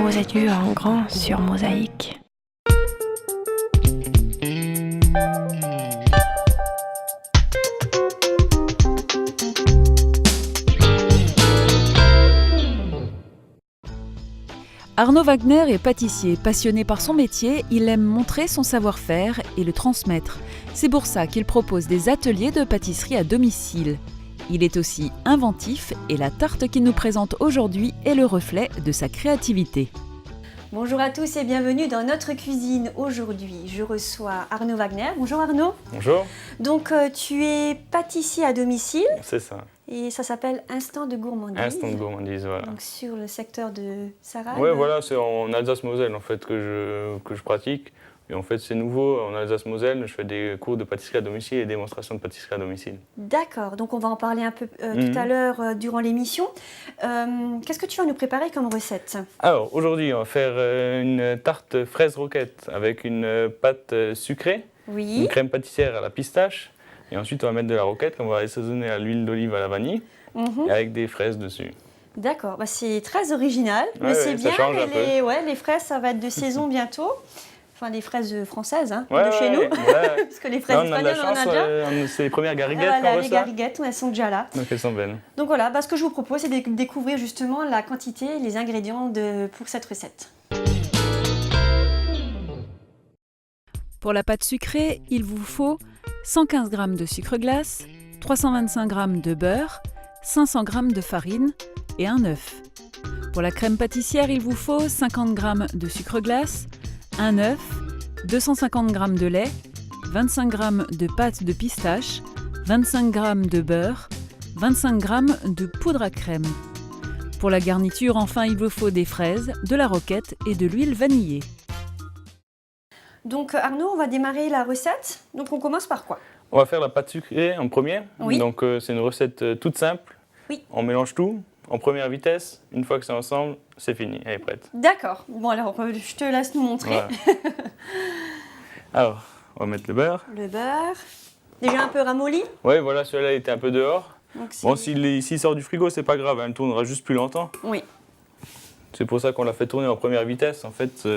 Rose et du en grand sur Mosaïque. Arnaud Wagner est pâtissier. Passionné par son métier, il aime montrer son savoir-faire et le transmettre. C'est pour ça qu'il propose des ateliers de pâtisserie à domicile. Il est aussi inventif et la tarte qu'il nous présente aujourd'hui est le reflet de sa créativité. Bonjour à tous et bienvenue dans notre cuisine. Aujourd'hui, je reçois Arnaud Wagner. Bonjour Arnaud. Bonjour. Donc, tu es pâtissier à domicile. C'est ça. Et ça s'appelle Instant de gourmandise. Instant de gourmandise, voilà. Donc, sur le secteur de Sarraz. Oui, voilà, c'est en Alsace-Moselle en fait que je pratique. Et en fait, c'est nouveau. En Alsace-Moselle, je fais des cours de pâtisserie à domicile et démonstrations de pâtisserie à domicile. D'accord. Donc, on va en parler un peu tout à l'heure durant l'émission. Qu'est-ce que tu vas nous préparer comme recette? Alors, aujourd'hui, on va faire une tarte fraise roquette avec une pâte sucrée, Oui. une crème pâtissière à la pistache. Et ensuite, on va mettre de la roquette qu'on va assaisonner à l'huile d'olive à la vanille et avec des fraises dessus. D'accord. Bah, c'est très original, mais Ouais, c'est ça bien. change Et un peu. les fraises, ça va être de saison bientôt. Enfin, les fraises françaises, hein, Ouais, de chez nous. ouais. Parce que les fraises Là, on a de la espagnoles, on en chance, a déjà. c'est les premières gariguettes Voilà, qu'on les reçoit. gariguettes, elles sont déjà là. Donc elles sont belles. Donc voilà, bah, ce que je vous propose, c'est de découvrir justement la quantité et les ingrédients pour cette recette. Pour la pâte sucrée, il vous faut 115 g de sucre glace, 325 g de beurre, 500 g de farine et un œuf. Pour la crème pâtissière, il vous faut 50 g de sucre glace, un œuf, 250 g de lait, 25 g de pâte de pistache, 25 g de beurre, 25 g de poudre à crème. Pour la garniture, enfin, il vous faut des fraises, de la roquette et de l'huile vanillée. Donc Arnaud, on va démarrer la recette. Donc on commence par quoi? On va faire la pâte sucrée en premier. Oui. Donc c'est une recette toute simple. Oui. On mélange tout en première vitesse. Une fois que c'est ensemble, c'est fini, elle est prête. D'accord. Bon alors, je te laisse nous montrer. Voilà. Alors, on va mettre le beurre. Le beurre. Déjà un peu ramolli. Oui, voilà, celui-là était un peu dehors. Donc, Bon, s'il sort du frigo, c'est pas grave, elle tournera juste plus longtemps. Oui. C'est pour ça qu'on l'a fait tourner en première vitesse. En fait,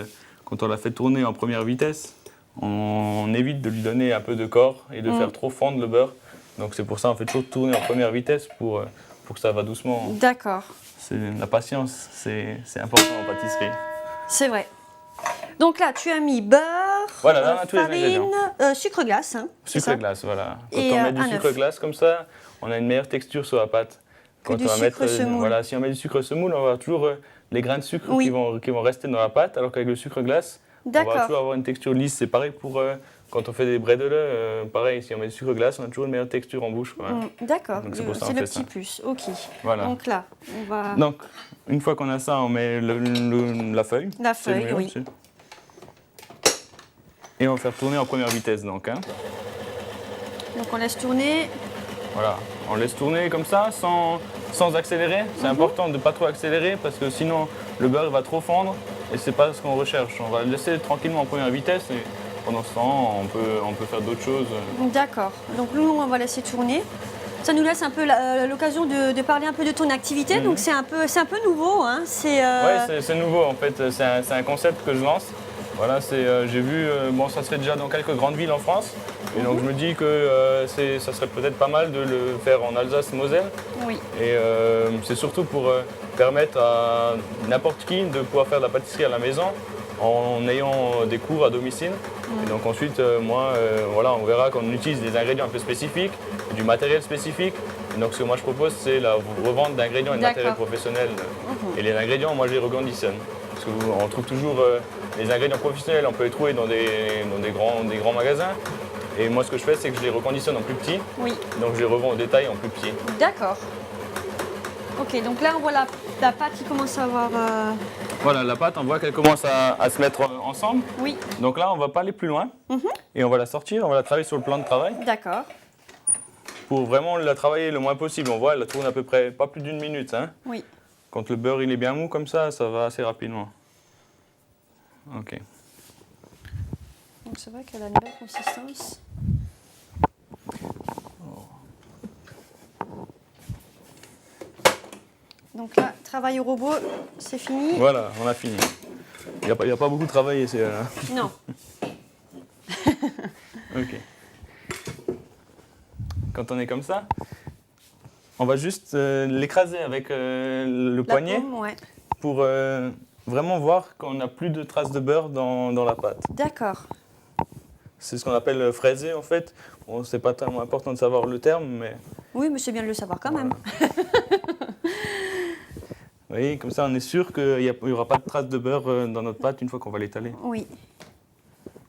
quand on l'a fait tourner en première vitesse, on évite de lui donner un peu de corps et de faire trop fondre le beurre. Donc c'est pour ça qu'on fait toujours tourner en première vitesse pour que ça va doucement. D'accord. La patience, c'est important en pâtisserie. C'est vrai. Donc là, tu as mis beurre, Voilà, là, on a tous les farine, ingrédients. sucre glace. Hein, c'est Sucre ça glace, voilà. Quand Et, on met du un sucre œuf. glace comme ça, on a une meilleure texture sur la pâte. Que Quand du on va sucre semoule. voilà, si on met du sucre semoule, on va avoir toujours les grains de sucre Oui. qui vont rester dans la pâte, alors qu'avec le sucre glace, on va D'accord. toujours avoir une texture lisse. C'est pareil pour quand on fait des bredele, pareil, si on met du sucre glace, on a toujours une meilleure texture en bouche. Quoi. D'accord. Donc, c'est pour ça C'est qu'on le fait petit ça. plus. Ok. Voilà. Donc là, on va. Donc, une fois qu'on a ça, on met la feuille. La C'est feuille, le mieux, oui. c'est- Et on va faire tourner en première vitesse, donc. Hein. Donc on laisse tourner. Voilà, on laisse tourner comme ça, sans accélérer. C'est important de ne pas trop accélérer parce que sinon le beurre va trop fondre et c'est pas ce qu'on recherche. On va le laisser tranquillement en première vitesse et pendant ce temps, on peut faire d'autres choses. D'accord. Donc nous, on va laisser tourner. Ça nous laisse un peu l'occasion de parler un peu de ton activité. Donc c'est un peu nouveau. Hein. Ouais, c'est nouveau en fait. C'est un concept que je lance. Voilà, j'ai vu, bon, ça se fait déjà dans quelques grandes villes en France. Et donc je me dis que ça serait peut-être pas mal de le faire en Alsace-Moselle. Oui. Et c'est surtout pour permettre à n'importe qui de pouvoir faire de la pâtisserie à la maison en ayant des cours à domicile. Et donc ensuite, voilà, on verra qu'on utilise des ingrédients un peu spécifiques, du matériel spécifique. Et donc ce que moi je propose, c'est la revente d'ingrédients et de matériel professionnel. Et les ingrédients, moi je les reconditionne. Parce qu'on trouve toujours les ingrédients professionnels, on peut les trouver dans des grands magasins. Et moi ce que je fais, c'est que je les reconditionne en plus petit. Oui. Donc je les revends au détail en plus petit. D'accord. Ok, donc là on voit la pâte qui commence à avoir. Voilà, la pâte, on voit qu'elle commence à se mettre ensemble. Oui. Donc là, on va pas aller plus loin. Et on va la sortir, on va la travailler sur le plan de travail. D'accord. Pour vraiment la travailler le moins possible. On voit, elle tourne à peu près pas plus d'une minute. Hein. Oui. Quand le beurre il est bien mou comme ça va assez rapidement. Ok. Donc c'est vrai qu'elle a une belle consistance. Donc là, travail au robot, c'est fini. Voilà, on a fini. Il n'y a pas beaucoup de travail ici. Non. Ok. Quand on est comme ça, on va juste l'écraser avec le La poignet paume, ouais. pour vraiment voir qu'on n'a plus de traces de beurre dans la pâte. D'accord. C'est ce qu'on appelle fraiser en fait. Bon, c'est pas tellement important de savoir le terme, mais Oui, mais c'est bien de le savoir quand même. oui, comme ça on est sûr qu'il n'y aura pas de traces de beurre dans notre pâte une fois qu'on va l'étaler. Oui.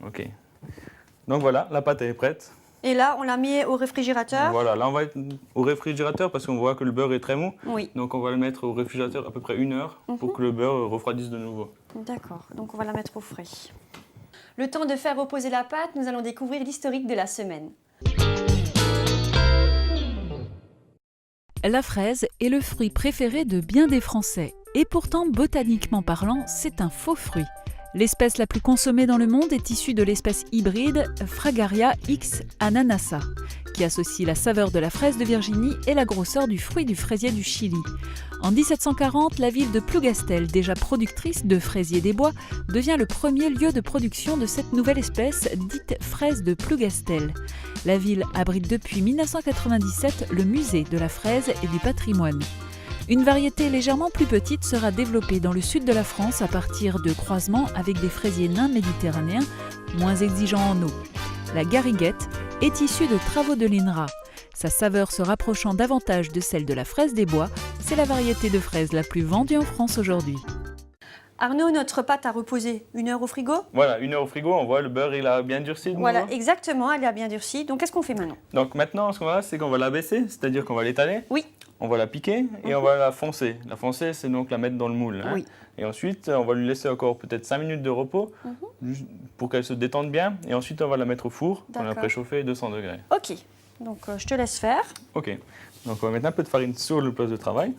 Ok. Donc voilà, la pâte est prête. Et là, on l'a mis au réfrigérateur. Voilà, là on va être au réfrigérateur parce qu'on voit que le beurre est très mou. Oui. Donc on va le mettre au réfrigérateur à peu près 1 heure pour que le beurre refroidisse de nouveau. D'accord. Donc on va la mettre au frais. Le temps de faire reposer la pâte, nous allons découvrir l'historique de la semaine. La fraise est le fruit préféré de bien des Français. Et pourtant, botaniquement parlant, c'est un faux fruit. L'espèce la plus consommée dans le monde est issue de l'espèce hybride Fragaria X ananassa, qui associe la saveur de la fraise de Virginie et la grosseur du fruit du fraisier du Chili. En 1740, la ville de Plougastel, déjà productrice de fraisiers des bois, devient le premier lieu de production de cette nouvelle espèce, dite fraise de Plougastel. La ville abrite depuis 1997 le musée de la fraise et du patrimoine. Une variété légèrement plus petite sera développée dans le sud de la France à partir de croisements avec des fraisiers nains méditerranéens moins exigeants en eau. La gariguette est issue de travaux de l'INRA. Sa saveur se rapprochant davantage de celle de la fraise des bois, c'est la variété de fraise la plus vendue en France aujourd'hui. Arnaud, notre pâte a reposé 1 heure au frigo. Voilà, 1 heure au frigo, on voit le beurre il a bien durci de Voilà, nouveau. exactement, elle a bien durci. Donc qu'est-ce qu'on fait maintenant? Donc maintenant ce qu'on va faire c'est qu'on va la baisser, c'est-à-dire qu'on va l'étaler. Oui. On va la piquer et on va la foncer. La foncer, c'est donc la mettre dans le moule. Hein. Oui. Et ensuite, on va lui laisser encore peut-être 5 minutes de repos juste pour qu'elle se détende bien. Et ensuite, on va la mettre au four qu'on a D'accord. préchauffé 200 degrés. Ok, donc je te laisse faire. Ok. Donc on va mettre un peu de farine sur le poste de travail.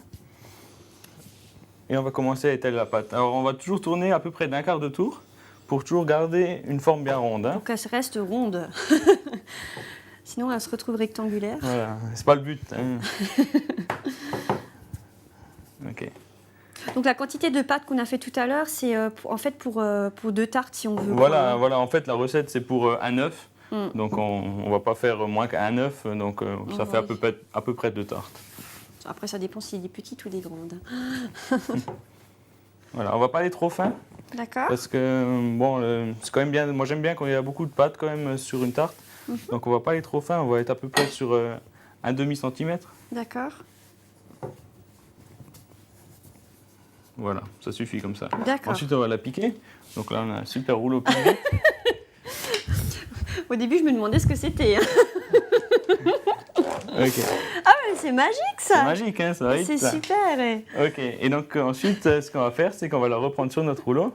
Et on va commencer à étaler la pâte. Alors on va toujours tourner à peu près d'un quart de tour pour toujours garder une forme bien ronde. Hein. Pour qu'elle reste ronde. Sinon, elle se retrouve rectangulaire. Voilà, c'est pas le but. Hein. Ok. Donc la quantité de pâte qu'on a fait tout à l'heure, c'est en fait pour 2 tartes si on veut. Voilà, voilà, en fait la recette c'est pour un œuf. Mm. Donc on ne va pas faire moins qu'un œuf, donc ça fait à peu près 2 tartes. Après, ça dépend s'il est petit ou des grandes. Voilà, on va pas aller trop fin D'accord. parce que bon, c'est quand même bien. Moi j'aime bien quand il y a beaucoup de pâte quand même sur une tarte. Donc on va pas aller trop fin, on va être à peu près sur un demi-centimètre. D'accord. Voilà, ça suffit comme ça. D'accord. Ensuite on va la piquer. Donc là on a un super rouleau piqué. Au début, je me demandais ce que c'était. Hein. Ok. Ah, mais c'est magique ça. C'est magique, hein, ça va vite. C'est ça. super. Ok, et donc ensuite ce qu'on va faire c'est qu'on va la reprendre sur notre rouleau.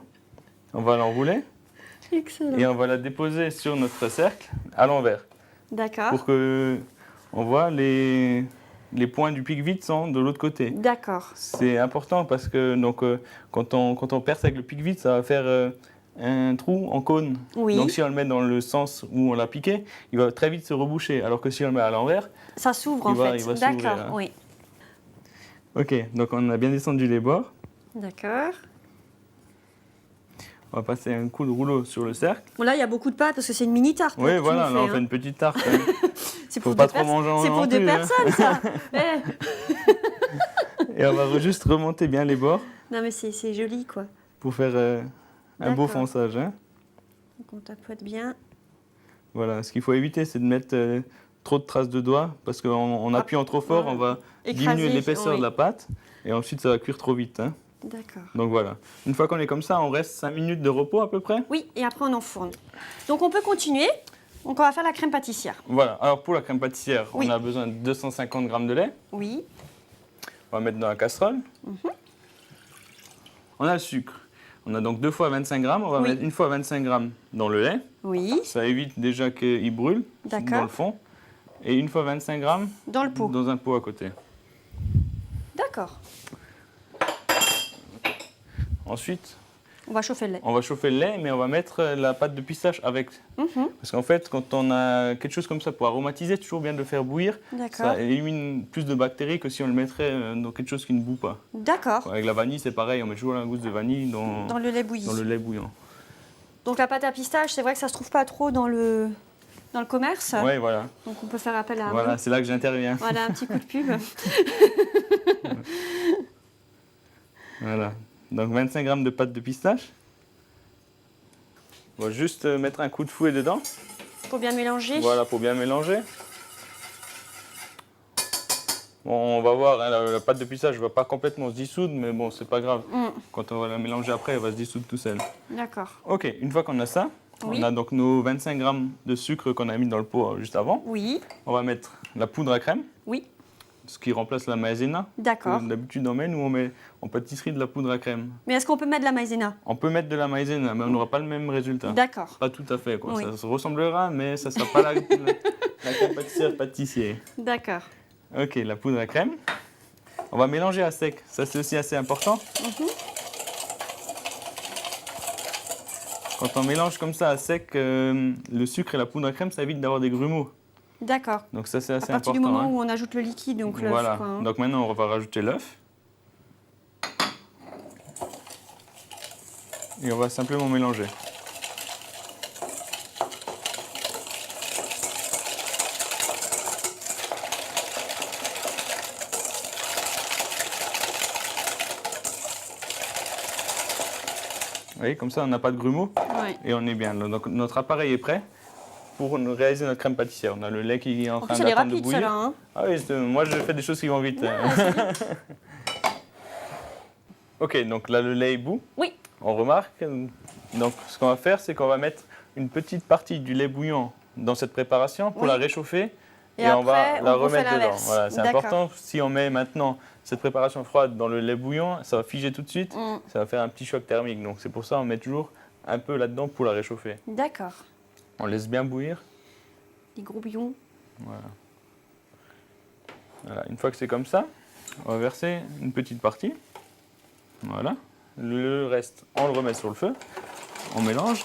On va l'enrouler. Excellent. Et on va la déposer sur notre cercle à l'envers D'accord. pour que on voit les points du pic-vite sont de l'autre côté. D'accord. C'est important parce que donc, quand on perce avec le pic-vite, ça va faire un trou en cône. Oui. Donc si on le met dans le sens où on l'a piqué, il va très vite se reboucher. Alors que si on le met à l'envers, Ça s'ouvre Il en va fait. s'ouvrir, D'accord. hein. Oui. ok, donc on a bien descendu les bords. D'accord. On va passer un coup de rouleau sur le cercle. Bon, là, il y a beaucoup de pâte parce que c'est une mini tarte. Oui, que tu voilà, nous là on fais, fait hein. une petite tarte. Hein. C'est Faut pour pas deux trop manger en C'est pour non 2 plus, hein. personnes, ça. Et on va juste remonter bien les bords Non, mais c'est joli, quoi. pour faire un beau D'accord. fonçage. Hein. Donc, on tapote bien. Voilà, ce qu'il faut éviter, c'est de mettre trop de traces de doigts, parce qu'en appuyant trop fort, on va Écraser, diminuer l'épaisseur oui. de la pâte, et ensuite ça va cuire trop vite. Hein. D'accord. Donc voilà. Une fois qu'on est comme ça, on reste 5 minutes de repos à peu près. Oui, et après, on enfourne. Donc, on peut continuer. Donc, on va faire la crème pâtissière. Voilà, alors pour la crème pâtissière, Oui. on a besoin de 250 g de lait. Oui. On va mettre dans la casserole. On a le sucre. On a donc 2 fois 25 g. On va Oui. mettre 1 fois 25 g dans le lait. Oui. Ça évite déjà qu'il brûle D'accord. dans le fond. Et 1 fois 25 g Dans le pot. dans un pot à côté. D'accord. Ensuite, On va chauffer le lait. On va chauffer le lait, mais on va mettre la pâte de pistache avec. Mhm. Parce qu'en fait, quand on a quelque chose comme ça pour aromatiser, c'est toujours bien de le faire bouillir. D'accord. Ça élimine plus de bactéries que si on le mettrait dans quelque chose qui ne bout pas. D'accord. Avec la vanille, c'est pareil, on met toujours la gousse de vanille Dans le lait bouilli. dans le lait bouillant. Donc la pâte à pistache, c'est vrai que ça se trouve pas trop dans le commerce. Oui, voilà. Donc on peut faire appel à Voilà, vous. c'est là que j'interviens. Voilà, un petit coup de pub. Voilà. Donc 25 g de pâte de pistache. On va juste mettre un coup de fouet dedans. Pour bien mélanger. Voilà, pour bien mélanger. Bon, on va voir, hein, la pâte de pistache ne va pas complètement se dissoudre, mais bon, c'est pas grave. Quand on va la mélanger après, elle va se dissoudre tout seul. D'accord. Ok, une fois qu'on a ça, Oui. on a donc nos 25 g de sucre qu'on a mis dans le pot juste avant. Oui. On va mettre la poudre à crème, Oui. ce qui remplace la maïzena. D'accord. D'habitude, on met, nous, on met en pâtisserie de la poudre à crème. Mais est-ce qu'on peut mettre de la maïzena? On peut mettre de la maïzena, mais on n'aura pas le même résultat. D'accord. Pas tout à fait, quoi. Oui. Ça se ressemblera, mais ça ne sera pas la crème pâtissière. D'accord. Ok, la poudre à crème. On va mélanger à sec, ça c'est aussi assez important. Quand on mélange comme ça à sec, le sucre et la poudre à crème, ça évite d'avoir des grumeaux. D'accord. Donc ça c'est À assez partir important. du moment hein. où on ajoute le liquide, donc l'œuf. Voilà, quoi, hein. donc maintenant on va rajouter l'œuf. Et on va simplement mélanger. Vous voyez, comme ça on n'a pas de grumeaux Ouais. et on est bien. Donc notre appareil est prêt pour réaliser notre crème pâtissière. On a le lait qui est en En train plus, elle est d'attendre de rapide, bouillir. celle-là. Hein. Ah oui, moi je fais des choses qui vont vite. Ok, donc là le lait est bout. Oui. On remarque. Donc ce qu'on va faire, c'est qu'on va mettre une petite partie du lait bouillant dans cette préparation pour Oui. la réchauffer Et on va après, la on refait remettre dedans. l'inverse. Voilà, c'est D'accord. important. Si on met maintenant cette préparation froide dans le lait bouillant, ça va figer tout de suite. Ça va faire un petit choc thermique. Donc c'est pour ça qu'on met toujours un peu là-dedans pour la réchauffer. D'accord. On laisse bien bouillir. Les gros bouillons. Voilà. Une fois que c'est comme ça, on va verser une petite partie. Voilà. Le reste, on le remet sur le feu. On mélange.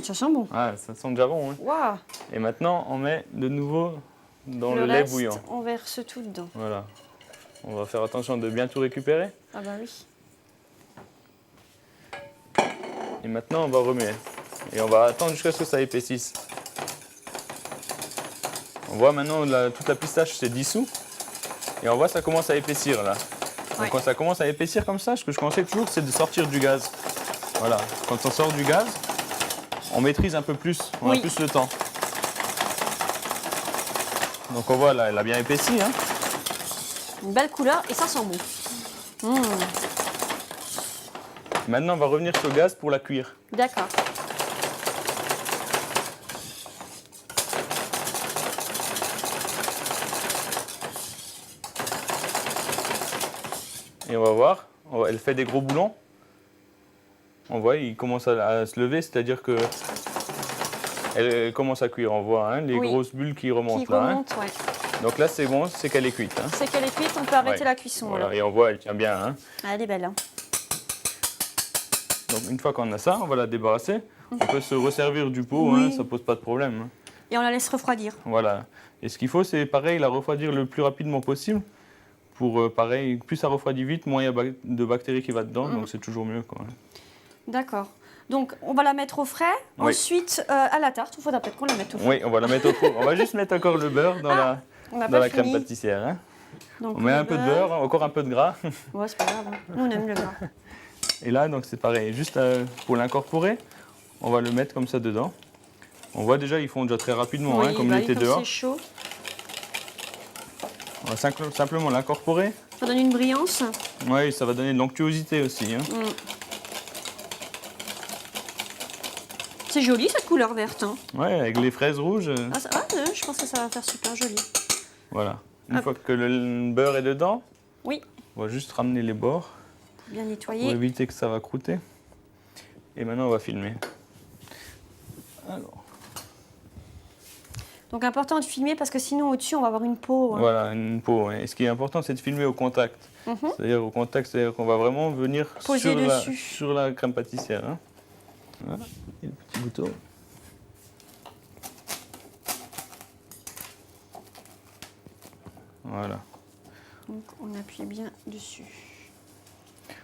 Ça sent bon. Ah, ça sent déjà bon. Hein. Waouh. Et maintenant, on met de nouveau dans le Le lait reste, bouillant. on verse tout dedans. Voilà. On va faire attention de bien tout récupérer. Ah bah oui. Et maintenant, on va remuer. Et on va attendre jusqu'à ce que ça épaississe. On voit maintenant toute la pistache s'est dissous. Et on voit ça commence à épaissir là. Donc Ouais. quand ça commence à épaissir comme ça, ce que je conseille toujours, c'est de sortir du gaz. Voilà. Quand on sort du gaz, on maîtrise un peu plus. On Oui. a plus le temps. Donc on voit là, elle a bien épaissi. Hein. Une belle couleur et ça sent bon. Maintenant, on va revenir sur le gaz pour la cuire. D'accord. Et on va voir, elle fait des gros boulons. On voit, il commence à se lever, c'est-à-dire que elle commence à cuire. On voit hein, les Oui. grosses bulles qui remontent Qui là. hein. remonte, ouais. Donc là, c'est bon, c'est qu'elle est cuite. hein. C'est qu'elle est cuite, on peut arrêter Ouais. la cuisson. Voilà, alors. et on voit, elle tient bien. hein. Ah, elle est belle. Hein. Donc une fois qu'on a ça, on va la débarrasser. On peut se resservir du pot, Oui. hein, ça pose pas de problème. hein. Et on la laisse refroidir. Voilà. Et ce qu'il faut, c'est pareil, la refroidir le plus rapidement possible. Pour pareil, plus ça refroidit vite, moins il y a de bactéries qui va dedans, donc c'est toujours mieux. Quoi. D'accord. Donc, on va la mettre au frais. Oui. Ensuite, à la tarte. Il faudra peut-être qu'on la mette au frais. Oui, on va la mettre au four. On va juste mettre encore le beurre dans On n'a dans pas la crème fini. pâtissière. hein. Donc, On met le un peu de beurre, encore un peu de gras. Ouais, c'est pas grave. hein. Nous, on aime le gras. Et là, donc c'est pareil. Juste pour l'incorporer, on va le mettre comme ça dedans. On voit déjà, ils font déjà très rapidement, hein, comme bah il était oui, comme dehors. c'est chaud. On va simplement l'incorporer. Ça donne une brillance. Oui, ça va donner de l'onctuosité aussi. hein. C'est joli, cette couleur verte. Hein. Ouais, avec les fraises rouges. Je pense que ça va faire super joli. Voilà. Une Hop. fois que le beurre est dedans, Oui, on va juste ramener les bords bien pour nettoyé. éviter que ça va croûter. Et maintenant, on va filmer. Alors, Donc important de filmer parce que sinon au-dessus on va avoir une peau. Hein. Voilà, une peau. Ouais. Et ce qui est important, c'est de filmer au contact. C'est-à-dire au contact, c'est-à-dire qu'on va vraiment venir Poser dessus. sur la crème pâtissière. Hein. Voilà, et le petit bouton. Voilà. Donc on appuie bien dessus.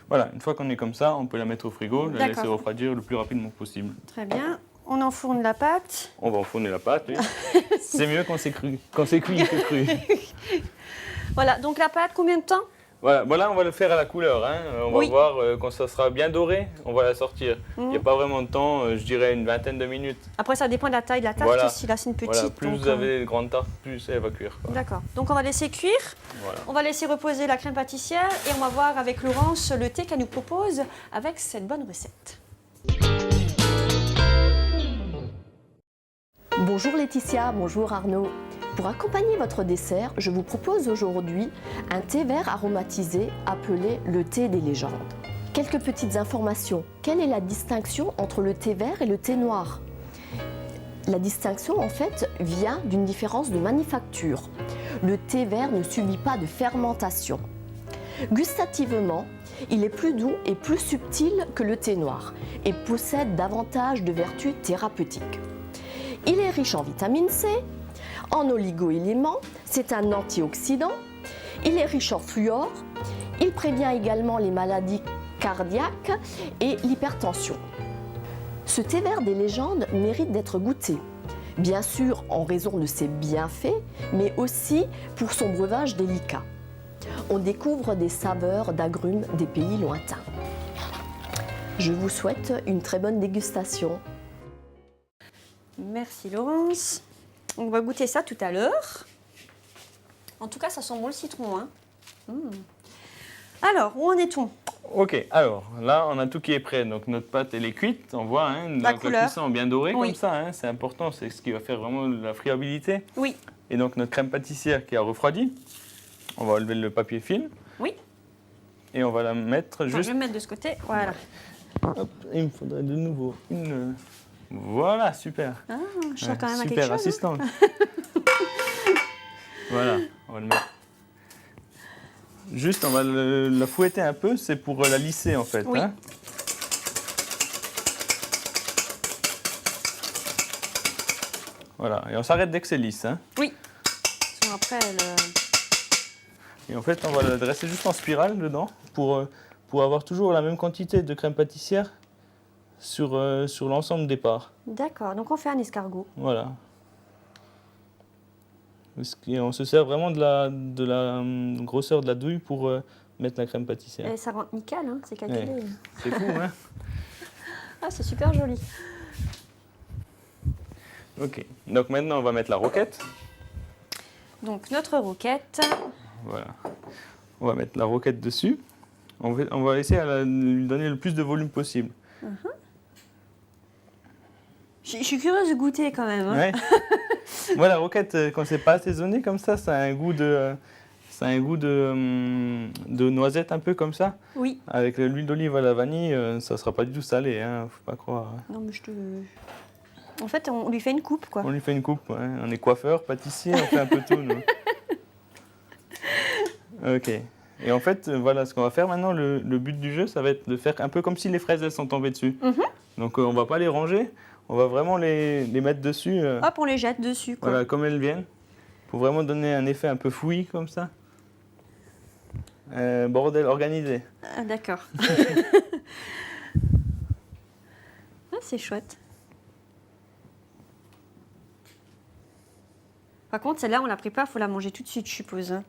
Voilà, une fois qu'on est comme ça, on peut la mettre au frigo, la D'accord. laisser refroidir le plus rapidement possible. Très bien. On enfourne la pâte. On va enfourner la pâte, oui. C'est mieux quand c'est cru, quand c'est cuit que cru. Voilà, donc la pâte, combien de temps? Voilà, on va le faire à la couleur. Hein. On va Oui. voir quand ça sera bien doré, on va la sortir. Il n'y a pas vraiment de temps, je dirais une vingtaine de minutes. Après ça dépend de la taille de la tarte Voilà. aussi. Là c'est une petite. Voilà, plus donc, vous avez de grandes tartes, plus elle va cuire. Quoi. D'accord. Donc on va laisser cuire. Voilà. On va laisser reposer la crème pâtissière et on va voir avec Laurence le thé qu'elle nous propose avec cette bonne recette. Bonjour Laetitia, bonjour Arnaud. Pour accompagner votre dessert, je vous propose aujourd'hui un thé vert aromatisé appelé le thé des légendes. Quelques petites informations. Quelle est la distinction entre le thé vert et le thé noir ? La distinction en fait vient d'une différence de manufacture. Le thé vert ne subit pas de fermentation. Gustativement, il est plus doux et plus subtil que le thé noir et possède davantage de vertus thérapeutiques. Il est riche en vitamine C, en oligo-éléments, c'est un antioxydant, il est riche en fluor, il prévient également les maladies cardiaques et l'hypertension. Ce thé vert des légendes mérite d'être goûté, bien sûr en raison de ses bienfaits, mais aussi pour son breuvage délicat. On découvre des saveurs d'agrumes des pays lointains. Je vous souhaite une très bonne dégustation. Merci Laurence. On va goûter ça tout à l'heure. En tout cas, ça sent bon le citron. Hein. Alors, où en est-on? Ok, alors là on a tout qui est prêt. Donc notre pâte elle est cuite, on voit hein, La donc, couleur. la cuisson bien dorée Oui. comme ça. Hein, c'est important, c'est ce qui va faire vraiment la friabilité. Oui. Et donc notre crème pâtissière qui a refroidi, on va enlever le papier film Oui. et on va la mettre Attends, je juste. vais me mettre de ce côté. Voilà. Hop, il me faudrait de nouveau une. Voilà, super. Ah, je sers quand même à quelque super chose. Hein. assistante. Voilà, on va le mettre. Juste, on va la fouetter un peu, c'est pour la lisser en fait. Oui. Hein. Voilà, et on s'arrête dès que c'est lisse. Hein. Oui. Sinon, après, Et en fait, on va la dresser juste en spirale dedans pour avoir toujours la même quantité de crème pâtissière sur l'ensemble des parts. D'accord, donc on fait un escargot. Voilà. Et on se sert vraiment de la grosseur de la douille pour mettre la crème pâtissière. Et ça rentre nickel, hein, c'est calculé. Ouais. C'est fou, hein? Ah, c'est super joli. Ok. Donc maintenant, on va mettre la roquette. Donc notre roquette. Voilà. On va mettre la roquette dessus. On va essayer de lui donner le plus de volume possible. Je suis curieuse de goûter quand même. Hein. Ouais. Moi, la roquette, quand c'est pas assaisonné comme ça a un goût de noisette un peu comme ça. Oui. Avec l'huile d'olive à la vanille, ça sera pas du tout salé, hein, faut pas croire. Non, mais En fait, on lui fait une coupe, quoi. On lui fait une coupe, ouais. On est coiffeur, pâtissier, on fait un peu tout, nous. Ok. Et en fait, voilà, ce qu'on va faire maintenant, le but du jeu, ça va être de faire un peu comme si les fraises, elles sont tombées dessus. Donc, on va pas les ranger, on va vraiment les mettre dessus. Hop, on les jette dessus, quoi. Voilà, comme elles viennent, pour vraiment donner un effet un peu fouillis, comme ça. Bordel organisé. Ah, d'accord. Ah, c'est chouette. Par contre, celle-là, on la prépare, il faut la manger tout de suite, je suppose. Hein.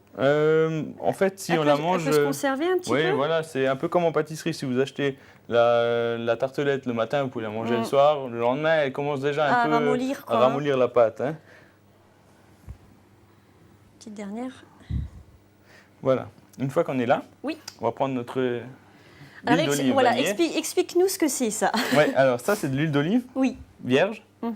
En fait, si Elle on peut- la mange... Elle peut se conserver un petit oui, peu. voilà, c'est un peu comme en pâtisserie. Si vous achetez la tartelette le matin, vous pouvez la manger le Mm. soir. Le lendemain, elle commence déjà À un peu ramollir, quoi. à ramollir la pâte. Hein. Petite dernière. Voilà. Une fois qu'on est là, Oui. on va prendre notre huile Alors, d'olive voilà, vanillée. explique-nous ce que c'est, ça. Ouais, alors ça, c'est de l'huile d'olive Oui. vierge. Mhm.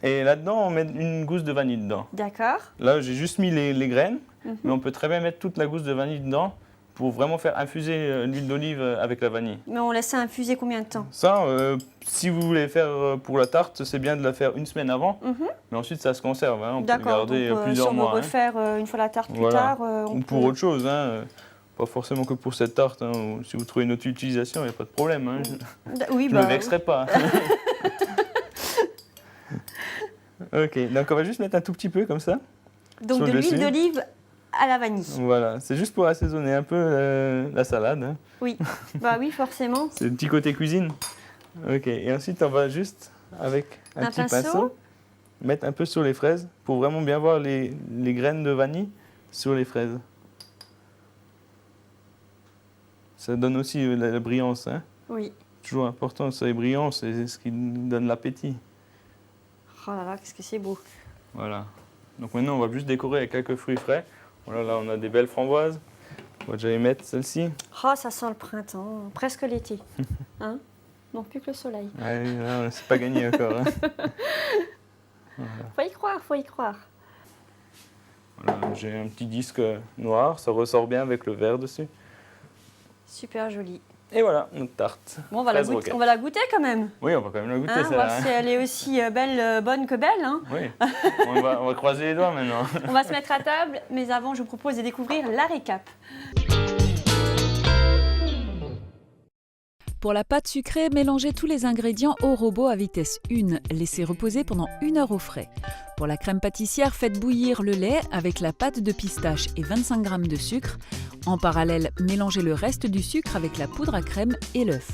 Et là-dedans, on met une gousse de vanille dedans. D'accord. Là, j'ai juste mis les graines, Mhm. mais on peut très bien mettre toute la gousse de vanille dedans pour vraiment faire infuser l'huile d'olive avec la vanille. Mais on laisse ça infuser combien de temps? Ça, si vous voulez faire pour la tarte, c'est bien de la faire une semaine avant, mais ensuite ça se conserve. Hein, on peut le D'accord, garder donc plusieurs si on mois. veut refaire une fois la tarte plus Voilà. tard, Ou pour autre chose. Hein, pas forcément que pour cette tarte. Hein, ou si vous trouvez une autre utilisation, il n'y a pas de problème. Hein. Oui, Je ne me vexerai pas. Ok, donc on va juste mettre un tout petit peu comme ça. Donc sur de le l'huile dessus. d'olive à la vanille. Voilà, c'est juste pour assaisonner un peu la salade. Hein. Oui, bah oui, forcément. C'est le petit côté cuisine. Ok, et ensuite on va juste, avec un petit pinceau, mettre un peu sur les fraises pour vraiment bien voir les graines de vanille sur les fraises. Ça donne aussi la brillance. Hein. Oui. Toujours important, ça est brillant, c'est ce qui nous donne l'appétit. Oh là là, qu'est-ce que c'est beau. Voilà. Donc maintenant, on va juste décorer avec quelques fruits frais. Voilà, là, on a des belles framboises. On va déjà y mettre celle-ci. Oh, ça sent le printemps, presque l'été. Hein? Non, plus que le soleil. Allez, là, c'est pas gagné encore. Hein. Faut y croire, faut y croire. Voilà, j'ai un petit disque noir, ça ressort bien avec le vert dessus. Super joli. Et voilà, notre tarte. Bon, on va, Fraise on va la goûter quand même. Oui, on va quand même la goûter, Hein, on va celle-là. voir si elle est aussi belle, bonne que belle. Hein. Oui, on va croiser les doigts maintenant. On va se mettre à table, mais avant, je vous propose de découvrir la récap. Pour la pâte sucrée, mélangez tous les ingrédients au robot à vitesse 1. Laissez reposer pendant 1 heure au frais. Pour la crème pâtissière, faites bouillir le lait avec la pâte de pistache et 25 g de sucre. En parallèle, mélangez le reste du sucre avec la poudre à crème et l'œuf.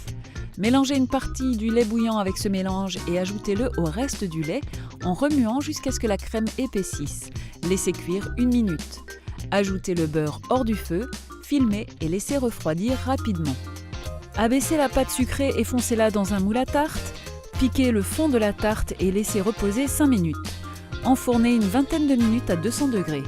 Mélangez une partie du lait bouillant avec ce mélange et ajoutez-le au reste du lait en remuant jusqu'à ce que la crème épaississe. Laissez cuire 1 minute. Ajoutez le beurre hors du feu, filmez et laissez refroidir rapidement. Abaissez la pâte sucrée et foncez-la dans un moule à tarte. Piquez le fond de la tarte et laissez reposer 5 minutes. Enfournez une vingtaine de minutes à 200 degrés.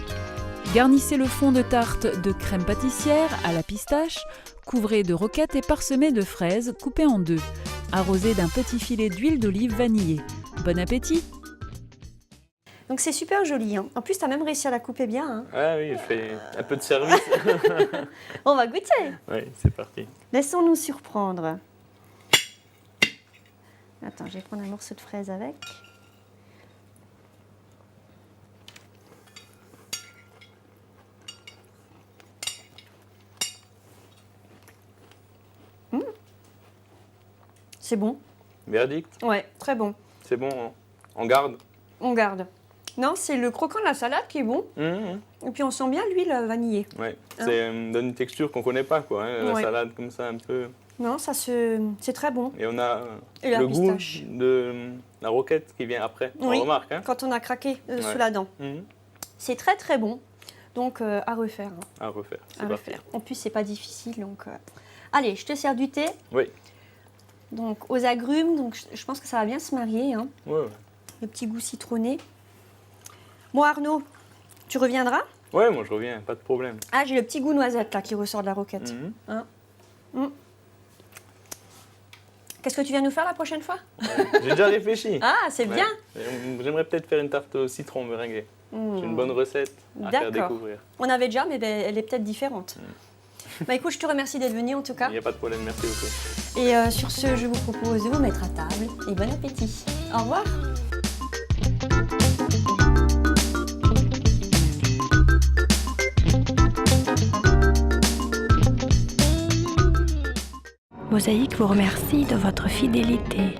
Garnissez le fond de tarte de crème pâtissière à la pistache, couvrez de roquettes et parsemez de fraises coupées en deux. Arrosez d'un petit filet d'huile d'olive vanillée. Bon appétit! Donc c'est super joli. Hein. En plus, tu as même réussi à la couper bien. Hein. Ah oui, je fais un peu de service. On va goûter. Oui, c'est parti. Laissons-nous surprendre. Attends, je vais prendre un morceau de fraise avec. C'est bon. Verdict, Ouais, très bon. c'est bon, hein. On garde. On garde. Non, c'est le croquant de la salade qui est bon. Et puis on sent bien l'huile vanillée. Ouais, Hein. c'est donne une texture qu'on connaît pas, quoi. Hein. La Ouais. salade comme ça, un peu. Non, c'est très bon. Et on a Et la le goût pistache. de la roquette qui vient après. Oui. On remarque, hein. Quand on a craqué Ouais. sous la dent. Mhm. C'est très très bon. Donc à refaire. Hein. À refaire. C'est À parti. refaire. En plus, c'est pas difficile. Donc, allez, je te sers du thé. Oui. Donc aux agrumes, donc je pense que ça va bien se marier. Hein. Ouais, ouais. Le petit goût citronné. Bon Arnaud, tu reviendras? Ouais, moi je reviens, pas de problème. Ah, j'ai le petit goût noisette là qui ressort de la roquette. Mhm. Qu'est-ce que tu viens nous faire la prochaine fois? J'ai déjà réfléchi. Ah, c'est Ouais. bien. J'aimerais peut-être faire une tarte au citron meringuée. J'ai une bonne recette à faire D'accord. découvrir. On avait déjà, mais elle est peut-être différente. Bah écoute, je te remercie d'être venu en tout cas. Il n'y a pas de problème, merci beaucoup. Et sur ce, je vous propose de vous mettre à table et bon appétit. Au revoir. Mosaïque vous remercie de votre fidélité.